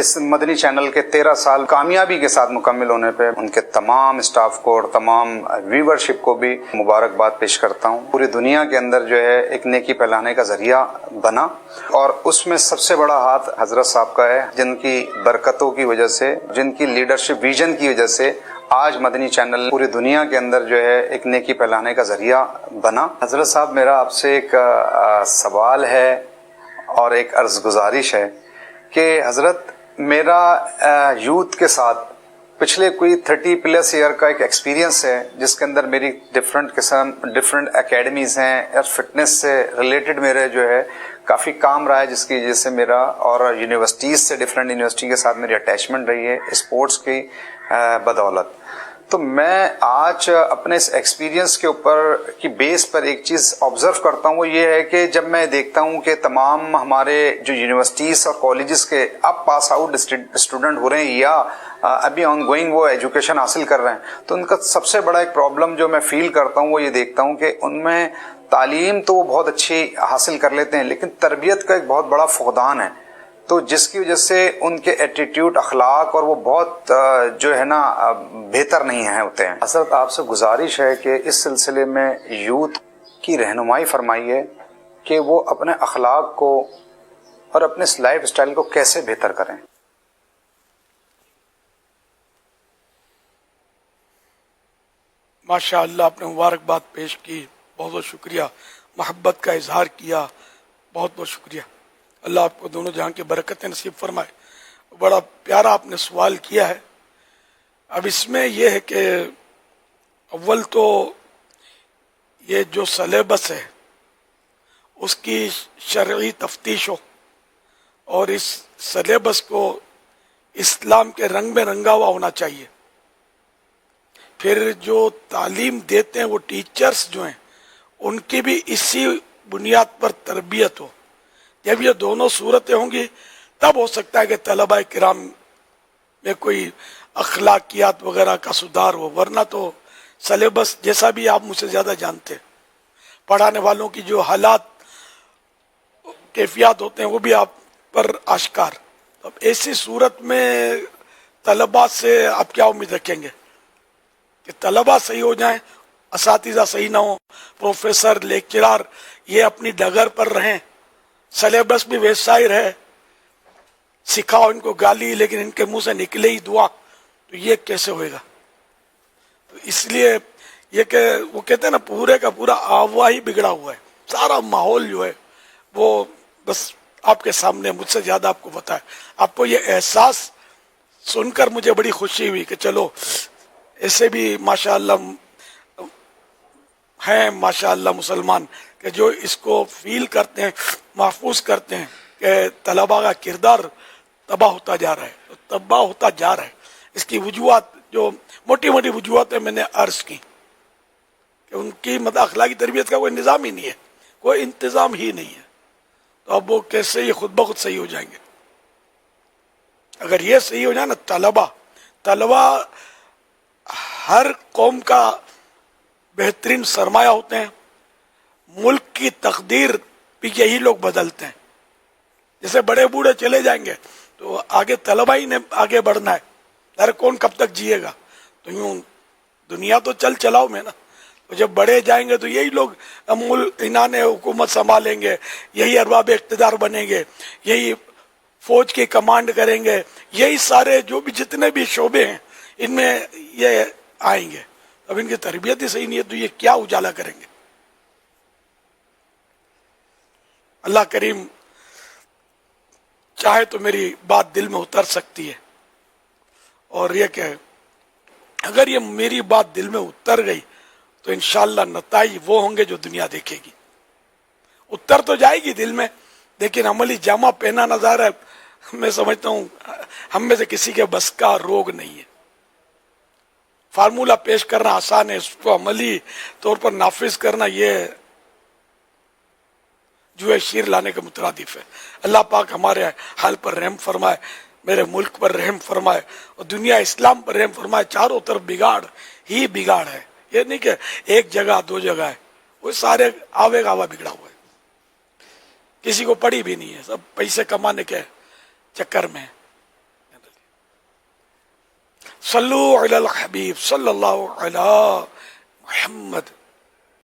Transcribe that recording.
اس مدنی channel کے 13 سال کامیابی کے ساتھ مکمل ہونے پہ ان کے تمام اسٹاف کو اور تمام ویورشپ کو بھی مبارکباد پیش کرتا ہوں۔ پوری دنیا کے اندر جو ہے ایک نیکی پھیلانے کا ذریعہ بنا، اور اس میں سب سے بڑا ہاتھ حضرت صاحب کا ہے، جن کی برکتوں کی وجہ سے، جن کی لیڈرشپ ویژن کی وجہ سے آج مدنی چینل پوری دنیا کے اندر جو ہے ایک نیکی پھیلانے کا ذریعہ بنا۔ حضرت صاحب، میرا آپ سے ایک سوال ہے اور ایک عرض گزارش ہے کہ حضرت، میرا یوتھ کے ساتھ پچھلے کوئی 30+ ایئر کا ایک ایکسپیرینس ہے، جس کے اندر میری ڈفرینٹ اکیڈمیز ہیں اور فٹنس سے ریلیٹڈ میرے جو ہے کافی کام رہا ہے، جس کی وجہ سے میرا، اور یونیورسٹیز سے ڈفرینٹ یونیورسٹی کے ساتھ میری اٹیچمنٹ رہی ہے اسپورٹس کی بدولت۔ تو میں آج اپنے اس ایکسپیرینس کے اوپر کی بیس پر ایک چیز آبزرو کرتا ہوں، وہ یہ ہے کہ جب میں دیکھتا ہوں کہ تمام ہمارے جو یونیورسٹیز اور کالجز کے اب پاس آؤٹ اسٹوڈنٹ ہو رہے ہیں یا ابھی آن گوئنگ وہ ایجوکیشن حاصل کر رہے ہیں، تو ان کا سب سے بڑا ایک پرابلم جو میں فیل کرتا ہوں وہ یہ دیکھتا ہوں کہ ان میں تعلیم تو وہ بہت اچھی حاصل کر لیتے ہیں، لیکن تربیت کا ایک بہت بڑا فقدان ہے، تو جس کی وجہ سے ان کے ایٹیٹیوڈ، اخلاق اور وہ بہت جو ہے نا بہتر نہیں ہوتے ہیں۔ حضرت، آپ سے گزارش ہے کہ اس سلسلے میں یوتھ کی رہنمائی فرمائیے کہ وہ اپنے اخلاق کو اور اپنے لائف سٹائل کو کیسے بہتر کریں۔ ماشاء اللہ، آپ نے مبارکباد پیش کی، بہت بہت شکریہ، محبت کا اظہار کیا، بہت بہت شکریہ۔ اللہ آپ کو دونوں جہاں کی برکتیں نصیب فرمائے۔ بڑا پیارا آپ نے سوال کیا ہے۔ اب اس میں یہ ہے کہ اول تو یہ جو سلیبس ہے اس کی شرعی تفتیش ہو، اور اس سلیبس کو اسلام کے رنگ میں رنگا ہوا ہونا چاہیے۔ پھر جو تعلیم دیتے ہیں وہ ٹیچرز جو ہیں ان کی بھی اسی بنیاد پر تربیت ہو۔ جب یہ دونوں صورتیں ہوں گی تب ہو سکتا ہے کہ طلبہ کرام میں کوئی اخلاقیات وغیرہ کا سدھار ہو، ورنہ تو سلیبس جیسا بھی آپ مجھ سے زیادہ جانتے ہیں، پڑھانے والوں کی جو حالات کیفیات ہوتے ہیں وہ بھی آپ پر آشکار۔ اب ایسی صورت میں طلبہ سے آپ کیا امید رکھیں گے کہ طلبہ صحیح ہو جائیں، اساتذہ صحیح نہ ہوں، پروفیسر لیکچرار یہ اپنی ڈگر پر رہیں، سلیبس بھی ویسا ہی رہے، سکھاؤ ان کو گالی لیکن ان کے منہ سے نکلے ہی دعا، تو یہ کیسے ہوئے گا؟ تو اس لیے یہ کہ وہ کہتے ہیں نا، پورے کا پورا آوا ہی بگڑا ہوا ہے، سارا ماحول جو ہے وہ بس آپ کے سامنے، مجھ سے زیادہ آپ کو پتا ہے۔ آپ کو یہ احساس سن کر مجھے بڑی خوشی ہوئی کہ چلو ایسے بھی ماشاءاللہ ہیں، ماشاءاللہ مسلمان کہ جو اس کو فیل کرتے ہیں، محفوظ کرتے ہیں کہ طلباء کا کردار تباہ ہوتا جا رہا ہے، تباہ ہوتا جا رہا ہے۔ اس کی وجوہات جو موٹی موٹی وجوہات میں نے عرض کی کہ ان کی اخلاقی تربیت کا کوئی نظام ہی نہیں ہے، کوئی انتظام ہی نہیں ہے، تو اب وہ کیسے یہ خود بخود صحیح ہو جائیں گے؟ اگر یہ صحیح ہو جائے نا، طلبا ہر قوم کا بہترین سرمایہ ہوتے ہیں، ملک کی تقدیر بھی یہی لوگ بدلتے ہیں۔ جیسے بڑے بوڑھے چلے جائیں گے تو آگے طلبہ ہی نے آگے بڑھنا ہے، ارے کون کب تک جیے گا؟ تو یوں دنیا تو چلاؤ میں نا، تو جب بڑے جائیں گے تو یہی لوگ انہوں نے حکومت سنبھالیں گے، یہی ارباب اقتدار بنیں گے، یہی فوج کی کمانڈ کریں گے، یہی سارے جو بھی جتنے بھی شعبے ہیں ان میں یہ آئیں گے۔ اب ان کی تربیت ہی صحیح نہیں ہے تو یہ کیا اجالا کریں گے؟ اللہ کریم چاہے تو میری بات دل میں اتر سکتی ہے، اور یہ کہ اگر یہ میری بات دل میں اتر گئی تو انشاءاللہ نتائج وہ ہوں گے جو دنیا دیکھے گی۔ اتر تو جائے گی دل میں، لیکن عملی جامہ پہنا نظر ہے، میں سمجھتا ہوں ہم میں سے کسی کے بس کا روگ نہیں ہے۔ فارمولہ پیش کرنا آسان ہے، اس کو عملی طور پر نافذ کرنا یہ جو ہے شیر لانے کے مترادف ہے۔ اللہ پاک ہمارے حال پر رحم فرمائے، میرے ملک پر رحم فرمائے، اور دنیا اسلام پر رحم فرمائے۔ چاروں طرف بگاڑ ہی بگاڑ ہے، یہ نہیں کہ ایک جگہ دو جگہ ہے، وہ سارے آوے گاوا بگڑا ہوا ہے، کسی کو پڑی بھی نہیں ہے، سب پیسے کمانے کے چکر میں۔ صلو علی الحبیب صلی اللہ علی محمد